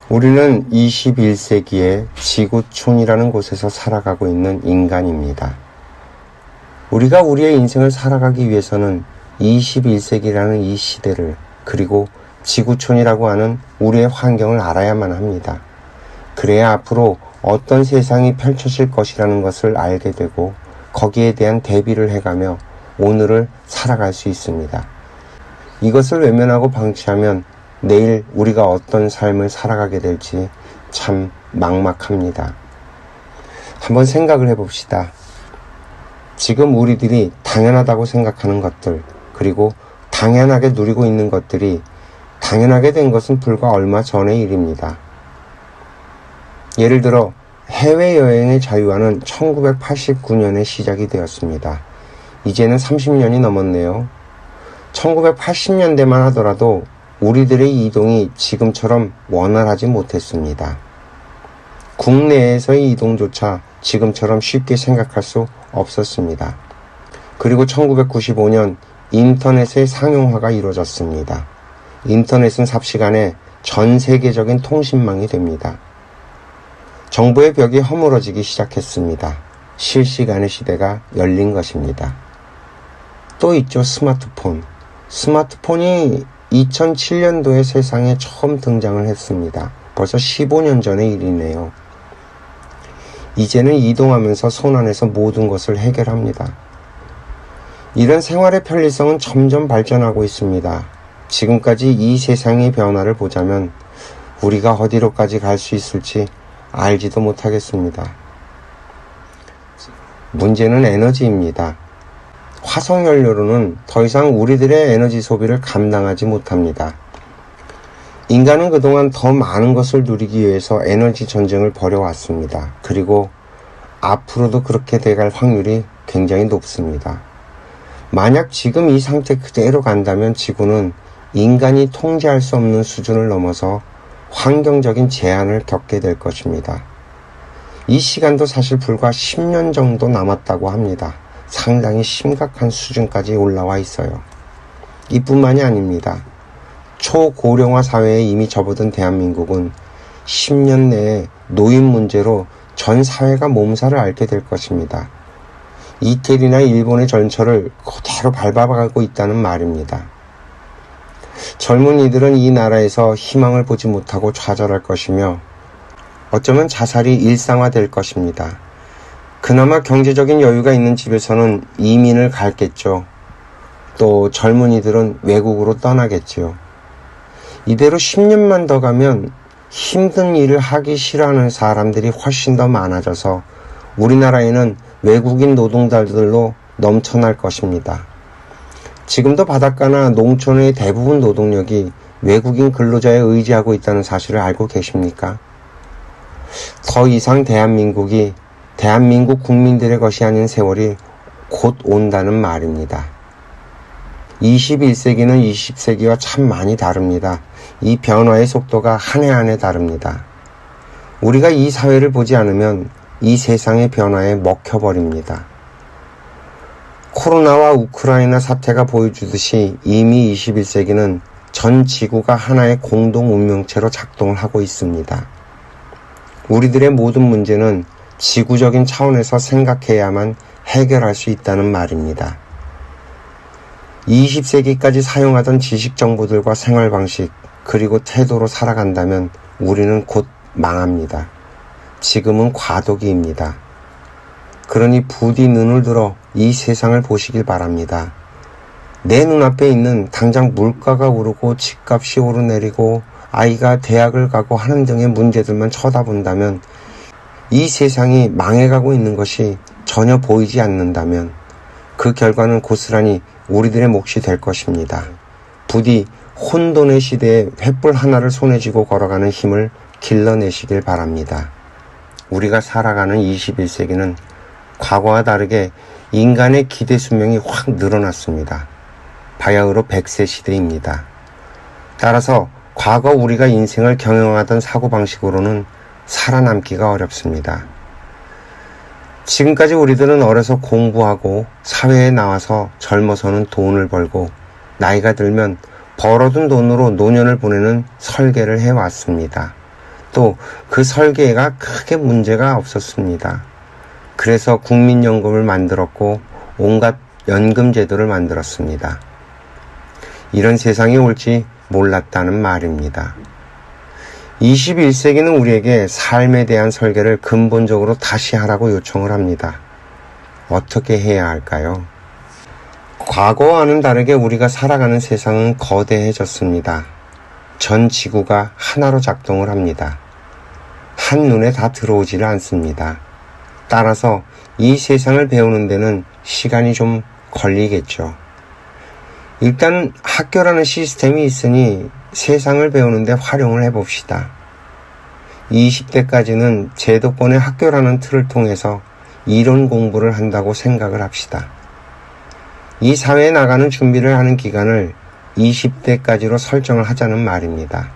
우리는 21세기의 지구촌이라는 곳에서 살아가고 있는 인간입니다. 우리가 우리의 인생을 살아가기 위해서는 21세기라는 이 시대를, 그리고 지구촌이라고 하는 우리의 환경을 알아야만 합니다. 그래야 앞으로 어떤 세상이 펼쳐질 것이라는 것을 알게 되고 거기에 대한 대비를 해가며 오늘을 살아갈 수 있습니다. 이것을 외면하고 방치하면 내일 우리가 어떤 삶을 살아가게 될지 참 막막합니다. 한번 생각을 해봅시다. 지금 우리들이 당연하다고 생각하는 것들, 그리고 당연하게 누리고 있는 것들이 당연하게 된 것은 불과 얼마 전의 일입니다. 예를 들어 해외여행의 자유화는 1989년에 시작이 되었습니다. 이제는 30년이 넘었네요. 1980년대만 하더라도 우리들의 이동이 지금처럼 원활하지 못했습니다. 국내에서의 이동조차 지금처럼 쉽게 생각할 수 없었습니다. 그리고 1995년 인터넷의 상용화가 이루어졌습니다. 인터넷은 삽시간에 전 세계적인 통신망이 됩니다. 정보의 벽이 허물어지기 시작했습니다. 실시간의 시대가 열린 것입니다. 또 있죠, 스마트폰. 스마트폰이 2007년도에 세상에 처음 등장을 했습니다. 벌써 15년 전의 일이네요. 이제는 이동하면서 손안에서 모든 것을 해결합니다. 이런 생활의 편리성은 점점 발전하고 있습니다. 지금까지 이 세상의 변화를 보자면 우리가 어디로까지 갈 수 있을지 알지도 못하겠습니다. 문제는 에너지입니다. 화석연료로는 더 이상 우리들의 에너지 소비를 감당하지 못합니다. 인간은 그동안 더 많은 것을 누리기 위해서 에너지 전쟁을 벌여왔습니다. 그리고 앞으로도 그렇게 돼갈 확률이 굉장히 높습니다. 만약 지금 이 상태 그대로 간다면 지구는 인간이 통제할 수 없는 수준을 넘어서 환경적인 제한을 겪게 될 것입니다. 이 시간도 사실 불과 10년 정도 남았다고 합니다. 상당히 심각한 수준까지 올라와 있어요. 이뿐만이 아닙니다. 초고령화 사회에 이미 접어든 대한민국은 10년 내에 노인 문제로 전 사회가 몸살을 앓게 될 것입니다. 이태리나 일본의 전철을 그대로 밟아가고 있다는 말입니다. 젊은이들은 이 나라에서 희망을 보지 못하고 좌절할 것이며 어쩌면 자살이 일상화될 것입니다. 그나마 경제적인 여유가 있는 집에서는 이민을 갈겠죠. 또 젊은이들은 외국으로 떠나겠지요. 이대로 10년만 더 가면 힘든 일을 하기 싫어하는 사람들이 훨씬 더 많아져서 우리나라에는 외국인 노동자들로 넘쳐날 것입니다. 지금도 바닷가나 농촌의 대부분 노동력이 외국인 근로자에 의지하고 있다는 사실을 알고 계십니까? 더 이상 대한민국 국민들의 것이 아닌 세월이 곧 온다는 말입니다. 21세기는 20세기와 참 많이 다릅니다. 이 변화의 속도가 한 해 한 해 다릅니다. 우리가 이 사회를 보지 않으면 이 세상의 변화에 먹혀버립니다. 코로나와 우크라이나 사태가 보여주듯이 이미 21세기는 전 지구가 하나의 공동 운명체로 작동을 하고 있습니다. 우리들의 모든 문제는 지구적인 차원에서 생각해야만 해결할 수 있다는 말입니다. 20세기까지 사용하던 지식 정보들과 생활 방식, 그리고 태도로 살아간다면 우리는 곧 망합니다. 지금은 과도기입니다. 그러니 부디 눈을 들어 이 세상을 보시길 바랍니다. 내 눈앞에 있는 당장 물가가 오르고 집값이 오르내리고 아이가 대학을 가고 하는 등의 문제들만 쳐다본다면, 이 세상이 망해가고 있는 것이 전혀 보이지 않는다면 그 결과는 고스란히 우리들의 몫이 될 것입니다. 부디 혼돈의 시대에 횃불 하나를 손에 쥐고 걸어가는 힘을 길러내시길 바랍니다. 우리가 살아가는 21세기는 과거와 다르게 인간의 기대 수명이 확 늘어났습니다. 바야흐로 100세 시대입니다. 따라서 과거 우리가 인생을 경영하던 사고방식으로는 살아남기가 어렵습니다. 지금까지 우리들은 어려서 공부하고 사회에 나와서 젊어서는 돈을 벌고 나이가 들면 벌어둔 돈으로 노년을 보내는 설계를 해왔습니다. 또 그 설계가 크게 문제가 없었습니다. 그래서 국민연금을 만들었고 온갖 연금 제도를 만들었습니다. 이런 세상이 올지 몰랐다는 말입니다. 21세기는 우리에게 삶에 대한 설계를 근본적으로 다시 하라고 요청을 합니다. 어떻게 해야 할까요? 과거와는 다르게 우리가 살아가는 세상은 거대해졌습니다. 전 지구가 하나로 작동을 합니다. 한눈에 다 들어오지를 않습니다. 따라서 이 세상을 배우는 데는 시간이 좀 걸리겠죠. 일단 학교라는 시스템이 있으니 세상을 배우는데 활용을 해봅시다. 20대까지는 제도권의 학교라는 틀을 통해서 이론 공부를 한다고 생각을 합시다. 이 사회에 나가는 준비를 하는 기간을 20대까지로 설정을 하자는 말입니다.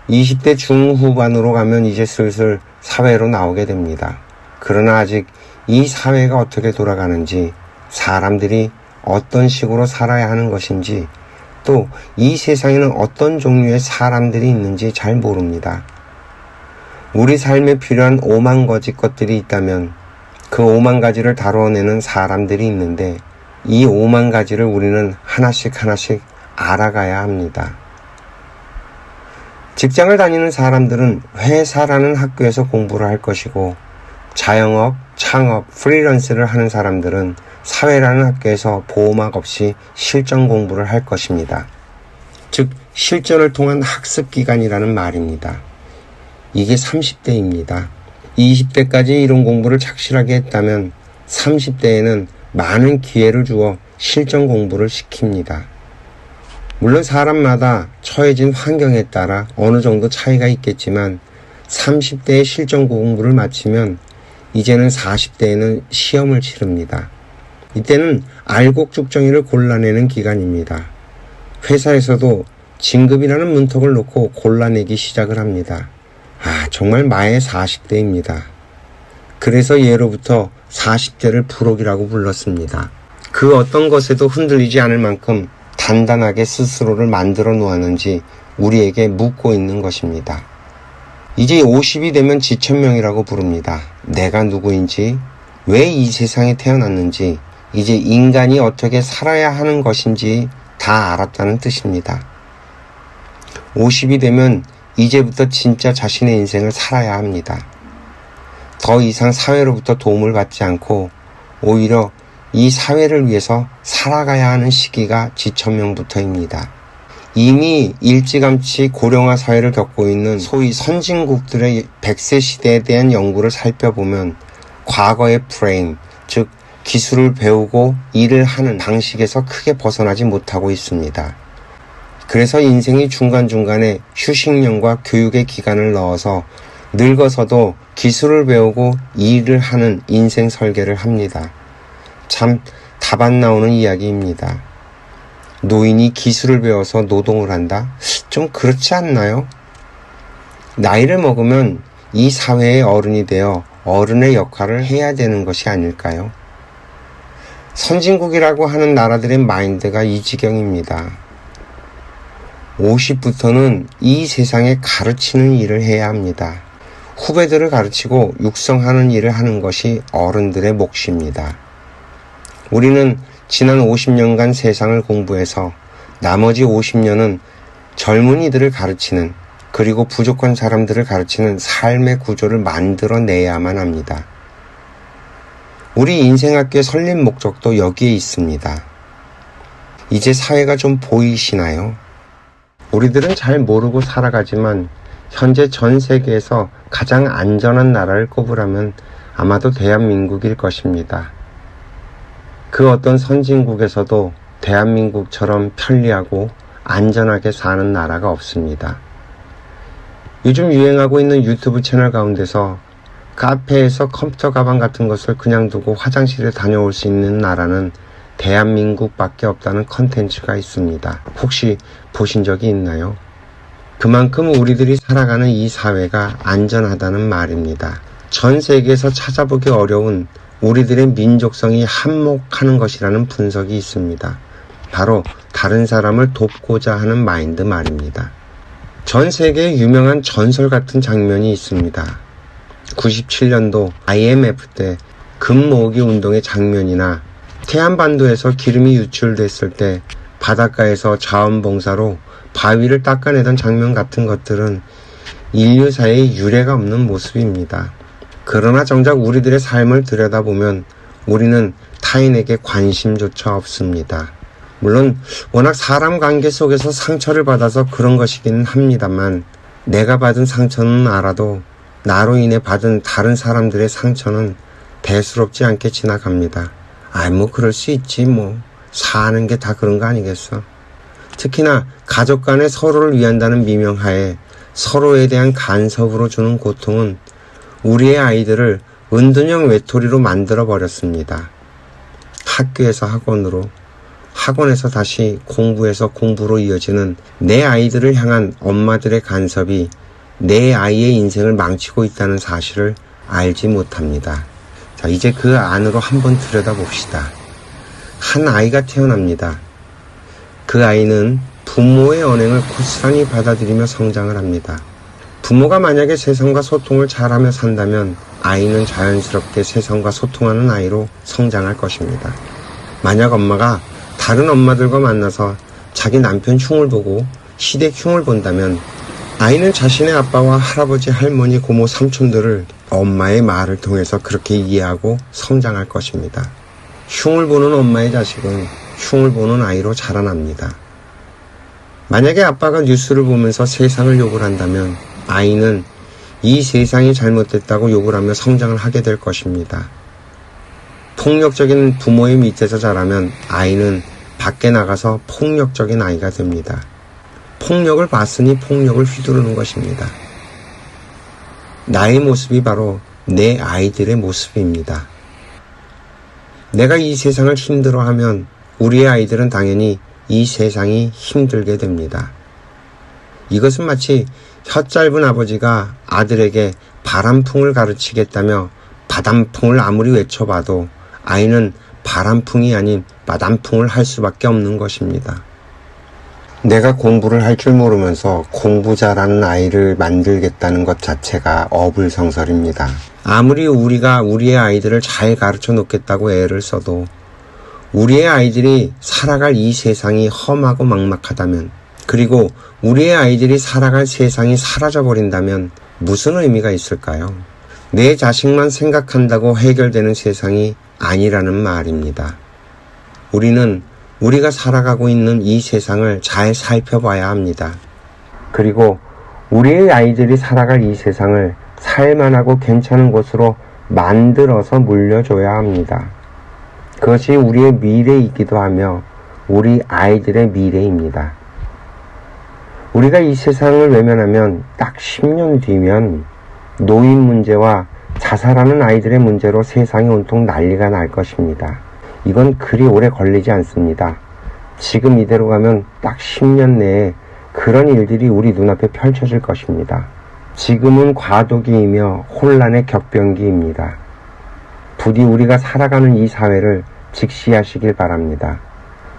20대 중후반으로 가면 이제 슬슬 사회로 나오게 됩니다. 그러나 아직 이 사회가 어떻게 돌아가는지, 사람들이 어떤 식으로 살아야 하는 것인지, 또 이 세상에는 어떤 종류의 사람들이 있는지 잘 모릅니다. 우리 삶에 필요한 5만 가지 것들이 있다면 그 5만 가지를 다뤄내는 사람들이 있는데 이 5만 가지를 우리는 하나씩 알아가야 합니다. 직장을 다니는 사람들은 회사라는 학교에서 공부를 할 것이고, 자영업, 창업, 프리랜서를 하는 사람들은 사회라는 학교에서 보호막 없이 실전 공부를 할 것입니다. 즉 실전을 통한 학습 기간이라는 말입니다. 이게 30대입니다. 20대까지 이런 공부를 착실하게 했다면 30대에는 많은 기회를 주어 실전 공부를 시킵니다. 물론 사람마다 처해진 환경에 따라 어느 정도 차이가 있겠지만 30대의 실전 공부를 마치면 이제는 40대에는 시험을 치릅니다. 이때는 알곡죽정이를 골라내는 기간입니다. 회사에서도 진급이라는 문턱을 놓고 골라내기 시작을 합니다. 정말 마의 40대입니다. 그래서 예로부터 40대를 불혹이라고 불렀습니다. 그 어떤 것에도 흔들리지 않을 만큼 단단하게 스스로를 만들어 놓았는지 우리에게 묻고 있는 것입니다. 이제 50이 되면 지천명이라고 부릅니다. 내가 누구인지, 왜 이 세상에 태어났는지, 이제 인간이 어떻게 살아야 하는 것인지 다 알았다는 뜻입니다. 50이 되면 이제부터 진짜 자신의 인생을 살아야 합니다. 더 이상 사회로부터 도움을 받지 않고 오히려 이 사회를 위해서 살아가야 하는 시기가 지천명부터입니다. 이미 일찌감치 고령화 사회를 겪고 있는 소위 선진국들의 100세 시대에 대한 연구를 살펴보면 과거의 프레임, 즉 기술을 배우고 일을 하는 방식에서 크게 벗어나지 못하고 있습니다. 그래서 인생이 중간중간에 휴식년과 교육의 기간을 넣어서 늙어서도 기술을 배우고 일을 하는 인생 설계를 합니다. 참 답 안 나오는 이야기입니다. 노인이 기술을 배워서 노동을 한다? 좀 그렇지 않나요? 나이를 먹으면 이 사회의 어른이 되어 어른의 역할을 해야 되는 것이 아닐까요? 선진국이라고 하는 나라들의 마인드가 이 지경입니다. 50부터는 이 세상에 가르치는 일을 해야 합니다. 후배들을 가르치고 육성하는 일을 하는 것이 어른들의 몫입니다. 우리는 지난 50년간 세상을 공부해서 나머지 50년은 젊은이들을 가르치는, 그리고 부족한 사람들을 가르치는 삶의 구조를 만들어내야만 합니다. 우리 인생학교의 설립 목적도 여기에 있습니다. 이제 사회가 좀 보이시나요? 우리들은 잘 모르고 살아가지만 현재 전 세계에서 가장 안전한 나라를 꼽으라면 아마도 대한민국일 것입니다. 그 어떤 선진국에서도 대한민국처럼 편리하고 안전하게 사는 나라가 없습니다. 요즘 유행하고 있는 유튜브 채널 가운데서 카페에서 컴퓨터 가방 같은 것을 그냥 두고 화장실에 다녀올 수 있는 나라는 대한민국밖에 없다는 컨텐츠가 있습니다. 혹시 보신 적이 있나요? 그만큼 우리들이 살아가는 이 사회가 안전하다는 말입니다. 전 세계에서 찾아보기 어려운 우리들의 민족성이 한몫하는 것이라는 분석이 있습니다. 바로 다른 사람을 돕고자 하는 마인드 말입니다. 전 세계에 유명한 전설 같은 장면이 있습니다. 97년도 IMF 때 금 모으기 운동의 장면이나 태안반도에서 기름이 유출됐을 때 바닷가에서 자원봉사로 바위를 닦아내던 장면 같은 것들은 인류사의 유례가 없는 모습입니다. 그러나 정작 우리들의 삶을 들여다보면 우리는 타인에게 관심조차 없습니다. 물론 워낙 사람 관계 속에서 상처를 받아서 그런 것이기는 합니다만 내가 받은 상처는 알아도 나로 인해 받은 다른 사람들의 상처는 대수롭지 않게 지나갑니다. 뭐 그럴 수 있지 사는 게 다 그런 거 아니겠어. 특히나 가족 간에 서로를 위한다는 미명하에 서로에 대한 간섭으로 주는 고통은 우리의 아이들을 은둔형 외톨이로 만들어 버렸습니다. 학교에서 학원으로, 학원에서 다시 공부에서 공부로 이어지는 내 아이들을 향한 엄마들의 간섭이 내 아이의 인생을 망치고 있다는 사실을 알지 못합니다. 자, 이제 그 안으로 한번 들여다봅시다. 한 아이가 태어납니다. 그 아이는 부모의 언행을 고스란히 받아들이며 성장을 합니다. 부모가 만약에 세상과 소통을 잘하며 산다면 아이는 자연스럽게 세상과 소통하는 아이로 성장할 것입니다. 만약 엄마가 다른 엄마들과 만나서 자기 남편 흉을 보고 시댁 흉을 본다면 아이는 자신의 아빠와 할아버지, 할머니, 고모, 삼촌들을 엄마의 말을 통해서 그렇게 이해하고 성장할 것입니다. 흉을 보는 엄마의 자식은 흉을 보는 아이로 자라납니다. 만약에 아빠가 뉴스를 보면서 세상을 욕을 한다면 아이는 이 세상이 잘못됐다고 욕을 하며 성장을 하게 될 것입니다. 폭력적인 부모의 밑에서 자라면 아이는 밖에 나가서 폭력적인 아이가 됩니다. 폭력을 봤으니 폭력을 휘두르는 것입니다. 나의 모습이 바로 내 아이들의 모습입니다. 내가 이 세상을 힘들어하면 우리의 아이들은 당연히 이 세상이 힘들게 됩니다. 이것은 마치 혀 짧은 아버지가 아들에게 바람풍을 가르치겠다며 바람풍을 아무리 외쳐봐도 아이는 바람풍이 아닌 바람풍을 할 수밖에 없는 것입니다. 내가 공부를 할 줄 모르면서 공부 잘하는 아이를 만들겠다는 것 자체가 어불성설입니다. 아무리 우리가 우리의 아이들을 잘 가르쳐 놓겠다고 애를 써도 우리의 아이들이 살아갈 이 세상이 험하고 막막하다면, 그리고 우리의 아이들이 살아갈 세상이 사라져버린다면 무슨 의미가 있을까요? 내 자식만 생각한다고 해결되는 세상이 아니라는 말입니다. 우리는 우리가 살아가고 있는 이 세상을 잘 살펴봐야 합니다. 그리고 우리의 아이들이 살아갈 이 세상을 살만하고 괜찮은 곳으로 만들어서 물려줘야 합니다. 그것이 우리의 미래이기도 하며 우리 아이들의 미래입니다. 우리가 이 세상을 외면하면 딱 10년 뒤면 노인 문제와 자살하는 아이들의 문제로 세상이 온통 난리가 날 것입니다. 이건 그리 오래 걸리지 않습니다. 지금 이대로 가면 딱 10년 내에 그런 일들이 우리 눈앞에 펼쳐질 것입니다. 지금은 과도기이며 혼란의 격변기입니다. 부디 우리가 살아가는 이 사회를 직시하시길 바랍니다.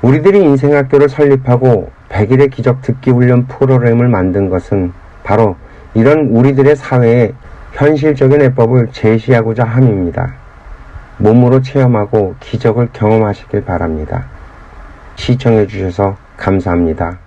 우리들이 인생학교를 설립하고 100일의 기적 듣기 훈련 프로그램을 만든 것은 바로 이런 우리들의 사회의 현실적인 해법을 제시하고자 함입니다. 몸으로 체험하고 기적을 경험하시길 바랍니다. 시청해 주셔서 감사합니다.